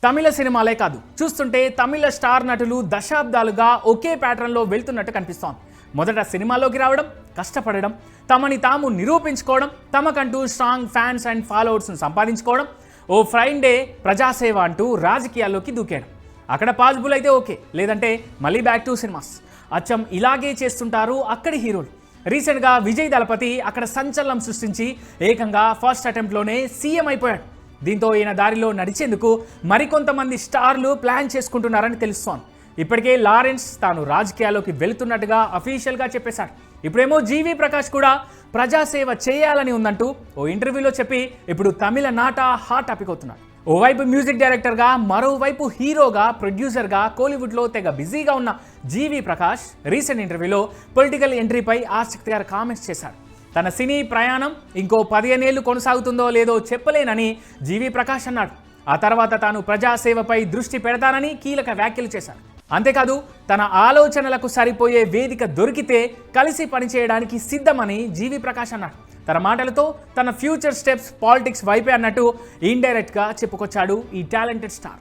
తమిళ సినిమాలే కాదు, చూస్తుంటే తమిళ స్టార్ నటులు దశాబ్దాలుగా ఒకే ప్యాటర్న్లో వెళ్తున్నట్టు కనిపిస్తోంది. మొదట సినిమాలోకి రావడం, కష్టపడడం, తమని తాము నిరూపించుకోవడం, తమకంటూ స్ట్రాంగ్ ఫ్యాన్స్ అండ్ ఫాలోవర్స్ను సంపాదించుకోవడం, ఓ ఫ్రైడే ప్రజాసేవ అంటూ రాజకీయాల్లోకి దూకేయడం. అక్కడ పాజిబుల్ అయితే ఓకే, లేదంటే మళ్ళీ బ్యాక్ టు సినిమాస్. అచ్చం ఇలాగే చేస్తుంటారు అక్కడి హీరోలు. రీసెంట్గా విజయ్ దళపతి అక్కడ సంచలనం సృష్టించి ఏకంగా ఫస్ట్ అటెంప్ట్లోనే సీఎం అయిపోయాడు. దీంతో ఈయన దారిలో నడిచేందుకు మరికొంతమంది స్టార్లు ప్లాన్ చేసుకుంటున్నారని తెలుస్తోంది. ఇప్పటికే లారెన్స్ తాను రాజకీయాల్లోకి వెళుతున్నట్టుగా అఫీషియల్గా చెప్పేశాడు. ఇప్పుడేమో జీవి ప్రకాష్ కూడా ప్రజాసేవ చేయాలని ఉందంటూ ఓ ఇంటర్వ్యూలో చెప్పి ఇప్పుడు తమిళ నాట హాట్ టాపిక్ అవుతున్నాడు. ఓవైపు మ్యూజిక్ డైరెక్టర్గా, మరోవైపు హీరోగా, ప్రొడ్యూసర్గా కోలీవుడ్లో తెగ బిజీగా ఉన్న జీవి ప్రకాష్ రీసెంట్ ఇంటర్వ్యూలో పొలిటికల్ ఎంట్రీపై ఆసక్తికర కామెంట్స్ చేశాడు. తన సినీ ప్రయాణం ఇంకో 15 ఏళ్లు కొనసాగుతుందో లేదో చెప్పలేనని జీవి ప్రకాష్ అన్నాడు. ఆ తర్వాత తాను ప్రజాసేవపై దృష్టి పెడతానని కీలక వ్యాఖ్యలు చేశారు. అంతేకాదు, తన ఆలోచనలకు సరిపోయే వేదిక దొరికితే కలిసి పనిచేయడానికి సిద్ధమని జీవి ప్రకాష్ అన్నాడు. తన మాటలతో తన ఫ్యూచర్ స్టెప్స్ పాలిటిక్స్ వైపే అన్నట్టు ఇండైరెక్ట్గా చెప్పుకొచ్చాడు ఈ టాలెంటెడ్ స్టార్.